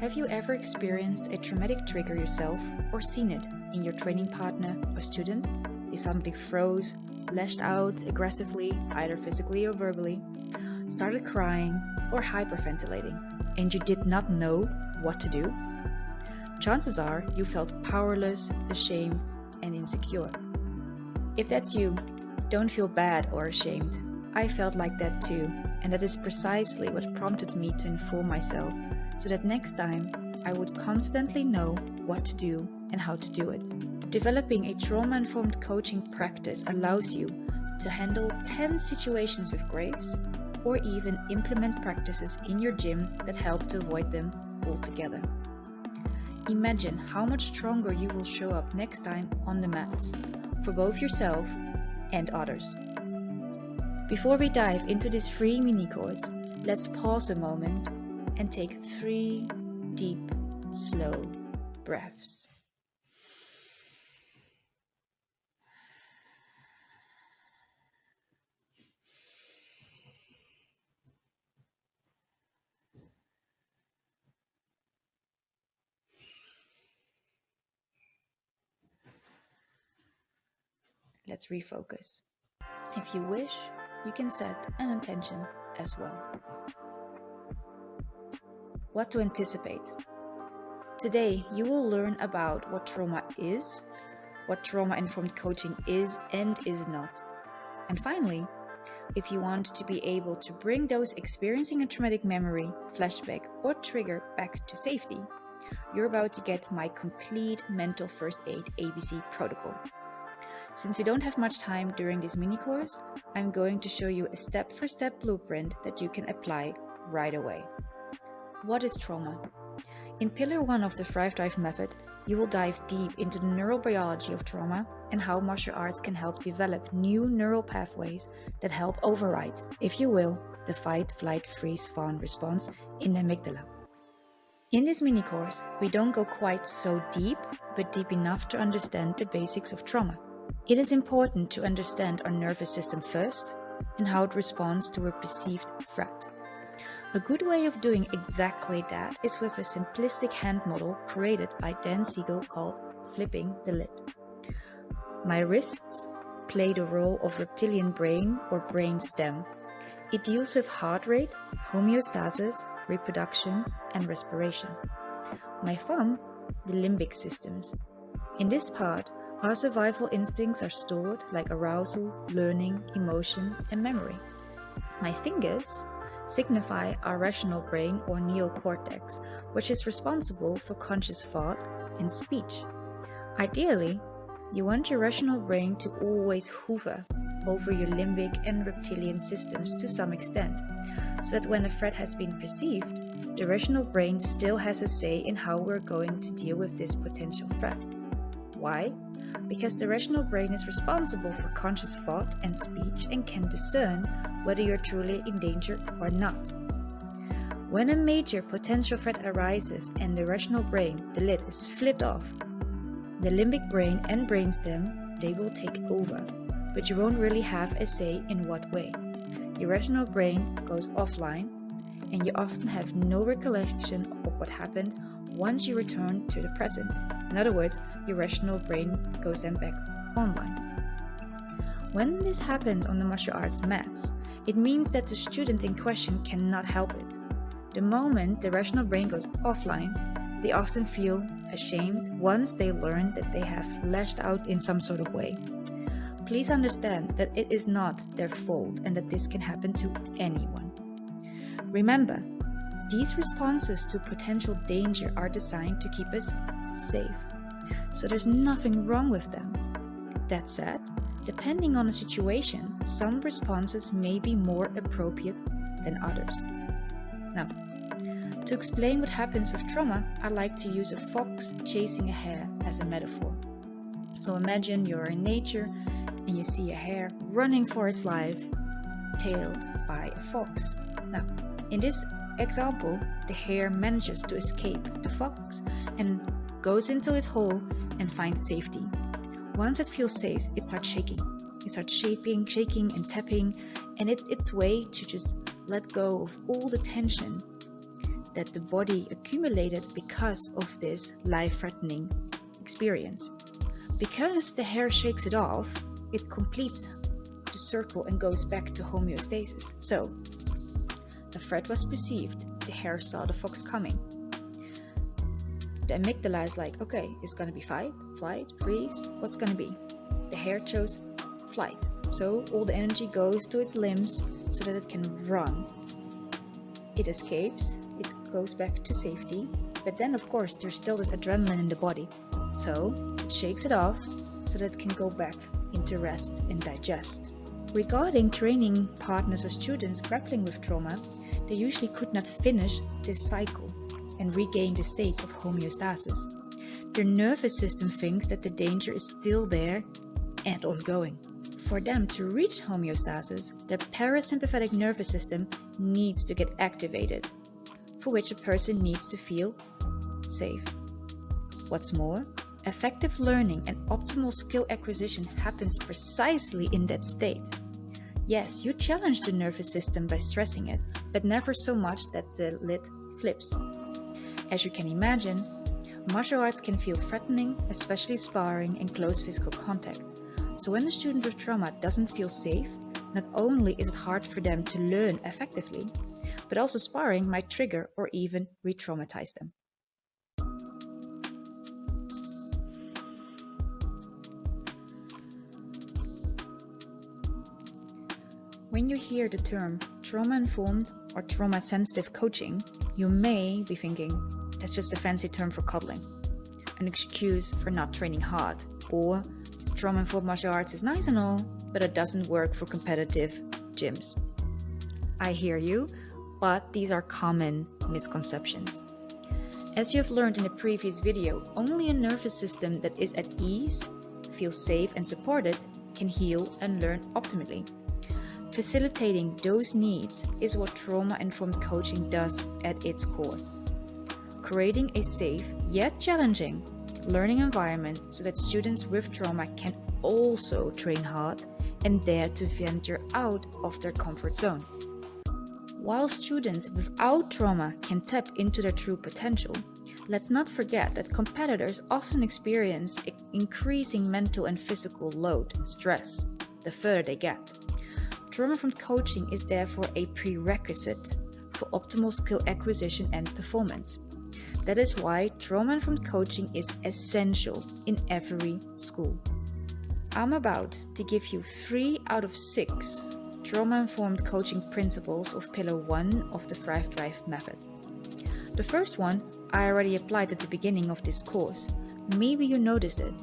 Have you ever experienced a traumatic trigger yourself or seen it in your training partner or student? They suddenly froze, lashed out aggressively, either physically or verbally, started crying or hyperventilating, and you did not know what to do? Chances are you felt powerless, ashamed, and insecure. If that's you, don't feel bad or ashamed. I felt like that too, and that is precisely what prompted me to inform myself so that next time I would confidently know what to do and how to do it. Developing a trauma-informed coaching practice allows you to handle 10 situations with grace, or even implement practices in your gym that help to avoid them altogether. Imagine how much stronger you will show up next time on the mats, for both yourself and others. Before we dive into this free mini course, let's pause a moment and take 3 deep, slow breaths. Let's refocus. If you wish, you can set an intention as well. What to anticipate? Today, you will learn about what trauma is, what trauma-informed coaching is and is not. And finally, if you want to be able to bring those experiencing a traumatic memory, flashback, or trigger back to safety, you're about to get my complete mental first aid ABC protocol. Since we don't have much time during this mini course, I'm going to show you a step-for-step blueprint that you can apply right away. What is trauma? In Pillar 1 of the Thrive Drive method, you will dive deep into the neurobiology of trauma and how martial arts can help develop new neural pathways that help override, if you will, the fight, flight, freeze, fawn response in the amygdala. In this mini course, we don't go quite so deep, but deep enough to understand the basics of trauma. It is important to understand our nervous system first and how it responds to a perceived threat. A good way of doing exactly that is with a simplistic hand model created by Dan Siegel called Flipping the Lid. My wrists play the role of reptilian brain or brain stem. It deals with heart rate, homeostasis, reproduction, and respiration. My thumb, the limbic systems. In this part, our survival instincts are stored like arousal, learning, emotion, and memory. My fingers signify our rational brain or neocortex, which is responsible for conscious thought and speech. Ideally, you want your rational brain to always hover over your limbic and reptilian systems to some extent, so that when a threat has been perceived, the rational brain still has a say in how we're going to deal with this potential threat. Why? Because the rational brain is responsible for conscious thought and speech and can discern whether you're truly in danger or not. When a major potential threat arises and the rational brain, the lid, is flipped off, the limbic brain and brainstem, they will take over, but you won't really have a say in what way. Your rational brain goes offline, and you often have no recollection of what happened once you return to the present. In other words, your rational brain goes then back online. When this happens on the martial arts mats, it means that the student in question cannot help it. The moment the rational brain goes offline, they often feel ashamed once they learn that they have lashed out in some sort of way. Please understand that it is not their fault and that this can happen to anyone. Remember, these responses to potential danger are designed to keep us safe, so there's nothing wrong with them. That said, depending on the situation, some responses may be more appropriate than others. Now, to explain what happens with trauma, I like to use a fox chasing a hare as a metaphor. So imagine you're in nature and you see a hare running for its life, tailed by a fox. Now, in this example, the hare manages to escape the fox and goes into its hole and finds safety. Once it feels safe, it starts shaking. It starts shaking and tapping, and it's its way to just let go of all the tension that the body accumulated because of this life-threatening experience. Because the hair shakes it off, it completes the circle and goes back to homeostasis. So, a threat was perceived, the hair saw the fox coming. The amygdala is like, okay, it's gonna be fight, flight, freeze, what's gonna be? The hair chose flight, so all the energy goes to its limbs so that it can run. It escapes, it goes back to safety, but then of course there's still this adrenaline in the body, so it shakes it off so that it can go back into rest and digest. Regarding training partners or students grappling with trauma, they usually could not finish this cycle and regain the state of homeostasis. Their nervous system thinks that the danger is still there and ongoing. For them to reach homeostasis, their parasympathetic nervous system needs to get activated, for which a person needs to feel safe. What's more, effective learning and optimal skill acquisition happens precisely in that state. Yes, you challenge the nervous system by stressing it, but never so much that the lid flips. As you can imagine, martial arts can feel threatening, especially sparring and close physical contact. So when a student with trauma doesn't feel safe, not only is it hard for them to learn effectively, but also sparring might trigger or even re-traumatize them. When you hear the term trauma-informed or trauma-sensitive coaching, you may be thinking, that's just a fancy term for coddling, an excuse for not training hard, or trauma-informed martial arts is nice and all, but it doesn't work for competitive gyms. I hear you, but these are common misconceptions. As you have learned in a previous video, only a nervous system that is at ease, feels safe and supported, can heal and learn optimally. Facilitating those needs is what trauma-informed coaching does at its core. Creating a safe yet challenging learning environment so that students with trauma can also train hard and dare to venture out of their comfort zone. While students without trauma can tap into their true potential, let's not forget that competitors often experience increasing mental and physical load and stress the further they get. Trauma-informed coaching is therefore a prerequisite for optimal skill acquisition and performance. That is why trauma-informed coaching is essential in every school. I'm about to give you 3 out of 6 trauma-informed coaching principles of Pillar 1 of the Thrive Drive method. The first one I already applied at the beginning of this course. Maybe you noticed it.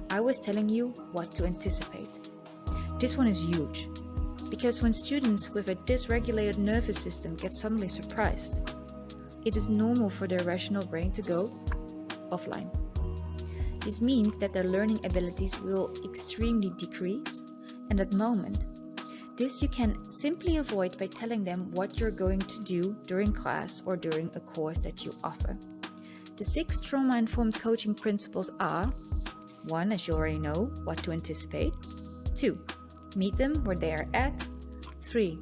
I was telling you what to anticipate. This one is huge, because when students with a dysregulated nervous system get suddenly surprised, it is normal for their rational brain to go offline. This means that their learning abilities will extremely decrease, and at the moment, this you can simply avoid by telling them what you're going to do during class or during a course that you offer. The 6 trauma-informed coaching principles are: 1, as you already know, what to anticipate; 2, meet them where they are at; 3,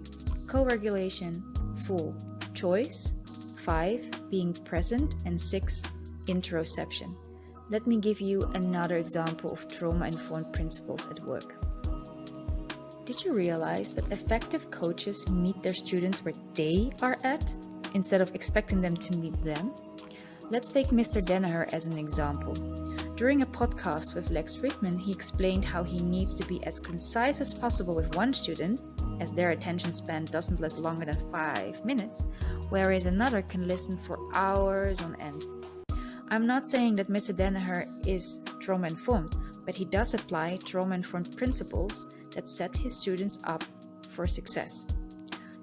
co-regulation; 4, choice; 5, being present; and 6, interoception. Let me give you another example of trauma-informed principles at work. Did you realize that effective coaches meet their students where they are at, instead of expecting them to meet them? Let's take Mr. Danaher as an example. During a podcast with Lex Friedman, he explained how he needs to be as concise as possible with one student, as their attention span doesn't last longer than 5 minutes, whereas another can listen for hours on end. I'm not saying that Mr. Danaher is trauma-informed, but he does apply trauma-informed principles that set his students up for success.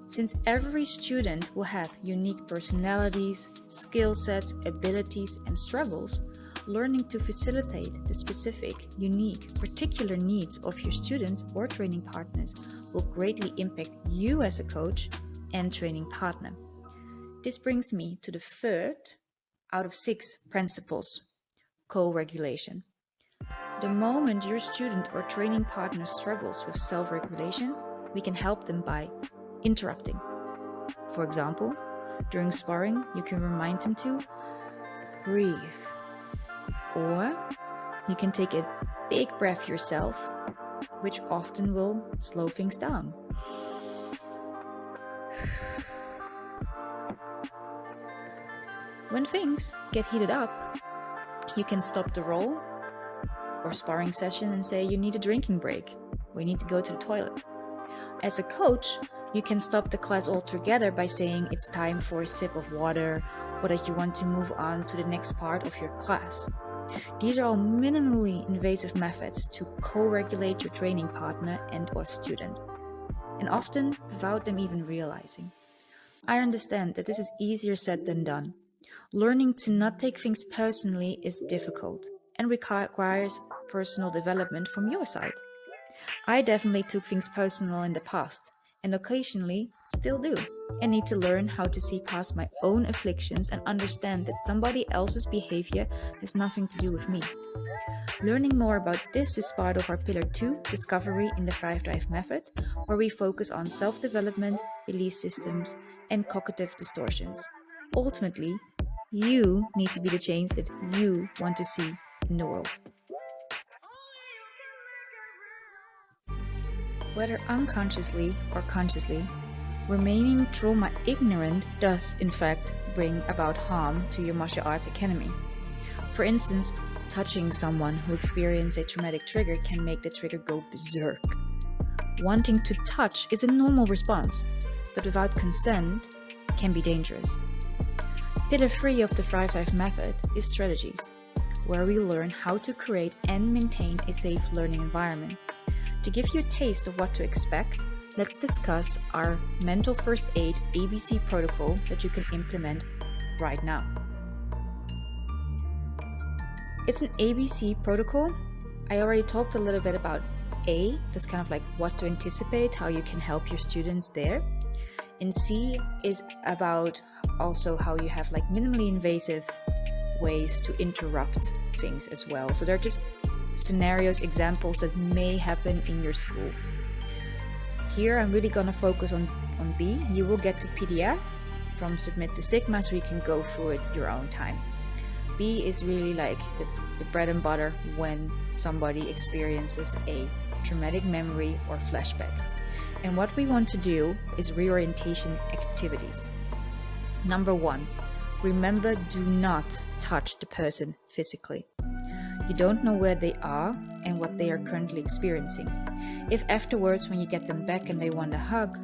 Since every student will have unique personalities, skill sets, abilities, and struggles, learning to facilitate the specific, unique, particular needs of your students or training partners will greatly impact you as a coach and training partner. This brings me to the 3rd out of 6 principles: co-regulation. The moment your student or training partner struggles with self-regulation, we can help them by interrupting. For example, During sparring, you can remind him to breathe. Or you can take a big breath yourself, which often will slow things down. When things get heated up, you can stop the roll or sparring session and say you need a drinking break, or you need to go to the toilet. As a coach, you can stop the class altogether by saying it's time for a sip of water, or that you want to move on to the next part of your class. These are all minimally invasive methods to co-regulate your training partner and/or student, and often without them even realizing. I understand that this is easier said than done. Learning to not take things personally is difficult and requires personal development from your side. I definitely took things personal in the past, and occasionally still do, and need to learn how to see past my own afflictions and understand that somebody else's behavior has nothing to do with me. Learning more about this is part of our Pillar 2 Discovery in the 5 Drive Method, where we focus on self-development, belief systems, and cognitive distortions. Ultimately, you need to be the change that you want to see in the world. Whether unconsciously or consciously, remaining trauma ignorant does in fact bring about harm to your martial arts academy. For instance, touching someone who experienced a traumatic trigger can make the trigger go berserk. Wanting to touch is a normal response, but without consent can be dangerous. Pillar 3 of the 5-5 method is strategies, where we learn how to create and maintain a safe learning environment. To give you a taste of what to expect, let's discuss our mental first aid ABC protocol that you can implement right now. It's an ABC protocol. I already talked a little bit about A, that's kind of like what to anticipate, how you can help your students there. And C is about also how you have like minimally invasive ways to interrupt things as well. So they're just scenarios, examples that may happen in your school. Here I'm really gonna focus on B. You will get the PDF from Submit to Stigma so you can go through it your own time. B is really like the bread and butter when somebody experiences a traumatic memory or flashback. And what we want to do is reorientation activities. Number 1, remember, do not touch the person physically. You don't know where they are and what they are currently experiencing. If afterwards, when you get them back and they want a hug,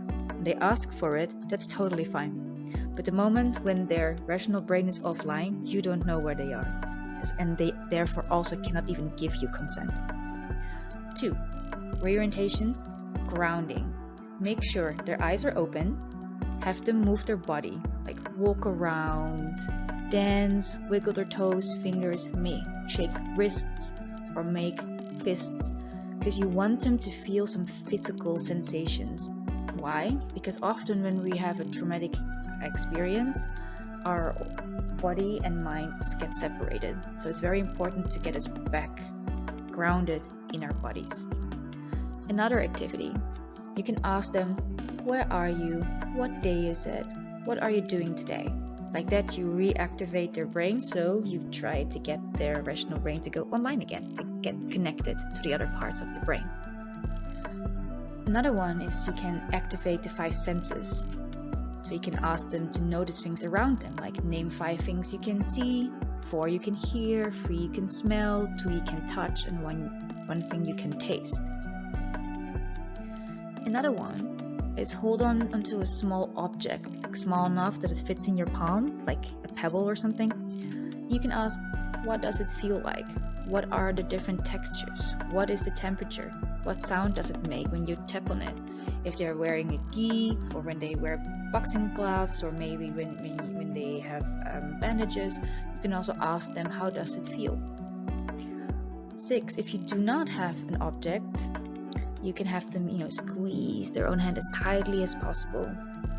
they ask for it, that's totally fine. But the moment when their rational brain is offline, you don't know where they are. And they therefore also cannot even give you consent. 2, reorientation, grounding. Make sure their eyes are open, have them move their body, like walk around, dance, wiggle their toes, fingers, shake wrists or make fists, because you want them to feel some physical sensations. Why? Because often when we have a traumatic experience, our body and minds get separated. So it's very important to get us back grounded in our bodies. Another activity, you can ask them, where are you? What day is it? What are you doing today? Like that, you reactivate their brain, so you try to get their rational brain to go online again, to get connected to the other parts of the brain. Another one is you can activate the 5 senses. So you can ask them to notice things around them, like name 5 things you can see, 4 you can hear, 3 you can smell, 2 you can touch, and one thing you can taste. Another one is hold on onto a small object, like small enough that it fits in your palm, like a pebble or something. You can ask, what does it feel like? What are the different textures? What is the temperature? What sound does it make when you tap on it? If they're wearing a gi, or when they wear boxing gloves, or maybe when they have bandages, you can also ask them, how does it feel? 6, if you do not have an object, you can have them, squeeze their own hand as tightly as possible.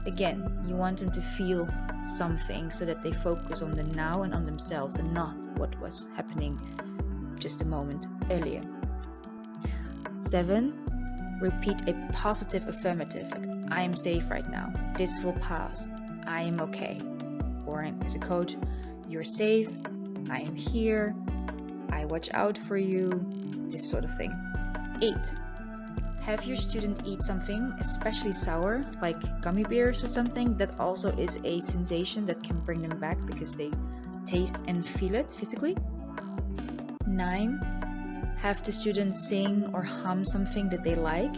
Again, you want them to feel something so that they focus on the now and on themselves and not what was happening just a moment earlier. 7, repeat a positive affirmative, like I am safe right now, this will pass, I am okay. Or as a coach, you're safe, I am here, I watch out for you, this sort of thing. 8. Have your student eat something, especially sour, like gummy bears or something. That also is a sensation that can bring them back because they taste and feel it physically. 9. Have the student sing or hum something that they like,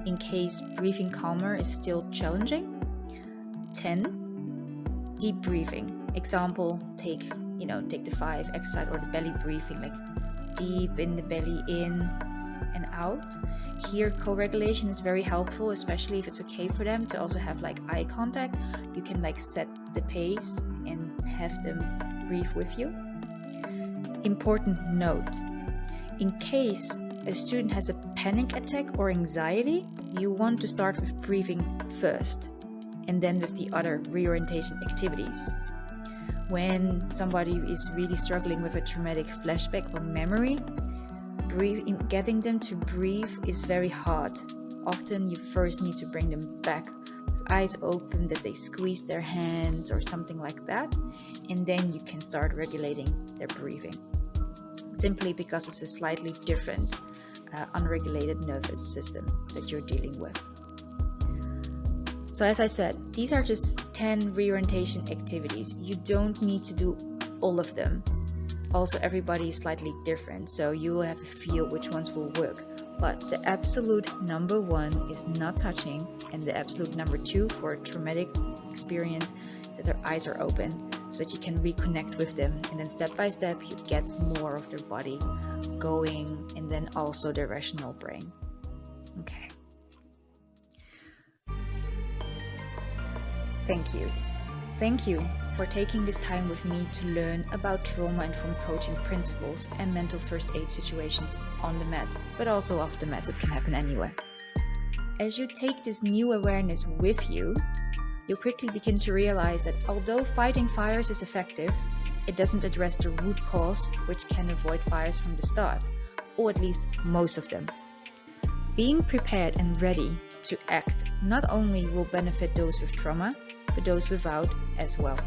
in case breathing calmer is still challenging. 10. Deep breathing. Example, take the 5 exercise or the belly breathing, like deep in the belly, in and out. Here, co-regulation is very helpful, especially if it's okay for them to also have like eye contact. You can like set the pace and have them breathe with you. Important note: in case a student has a panic attack or anxiety, you want to start with breathing first and then with the other reorientation activities. When somebody is really struggling with a traumatic flashback or memory, getting them to breathe is very hard. Often you first need to bring them back with eyes open, that they squeeze their hands or something like that, and then you can start regulating their breathing. Simply because it's a slightly different unregulated nervous system that you're dealing with. So as I said, these are just 10 reorientation activities. You don't need to do all of them. Also, everybody is slightly different, so you will have a feel which ones will work. But the absolute number 1 is not touching, and the absolute number 2 for a traumatic experience, that their eyes are open so that you can reconnect with them. And then step by step, you get more of their body going, and then also their rational brain. Okay. Thank you for taking this time with me to learn about trauma-informed coaching principles and mental first aid situations on the mat, but also off the mat. It can happen anywhere. As you take this new awareness with you, you'll quickly begin to realize that although fighting fires is effective, it doesn't address the root cause, which can avoid fires from the start, or at least most of them. Being prepared and ready to act not only will benefit those with trauma, but those without as well.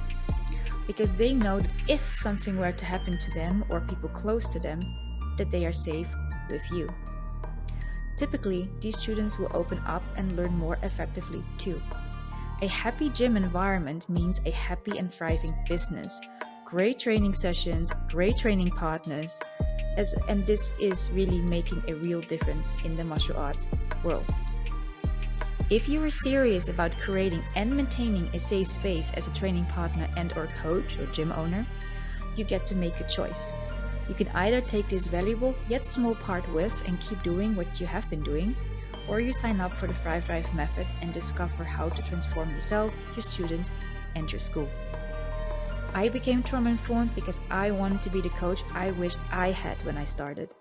Because they know that if something were to happen to them or people close to them, that they are safe with you. Typically, these students will open up and learn more effectively too. A happy gym environment means a happy and thriving business, great training sessions, great training partners, and this is really making a real difference in the martial arts world. If you are serious about creating and maintaining a safe space as a training partner and/or coach or gym owner, you get to make a choice. You can either take this valuable yet small part with and keep doing what you have been doing, or you sign up for the Thrive Drive method and discover how to transform yourself, your students, and your school. I became trauma-informed because I wanted to be the coach I wish I had when I started.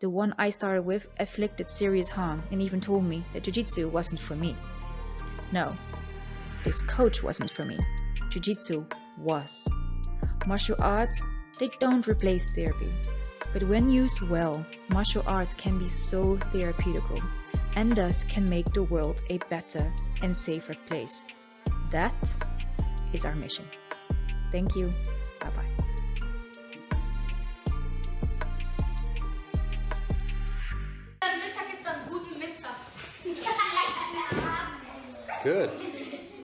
The one I started with afflicted serious harm and even told me that Jiu-Jitsu wasn't for me. No, this coach wasn't for me. Jiu-Jitsu was. Martial arts, they don't replace therapy. But when used well, martial arts can be so therapeutical and thus can make the world a better and safer place. That is our mission. Thank you. Bye-bye. Good.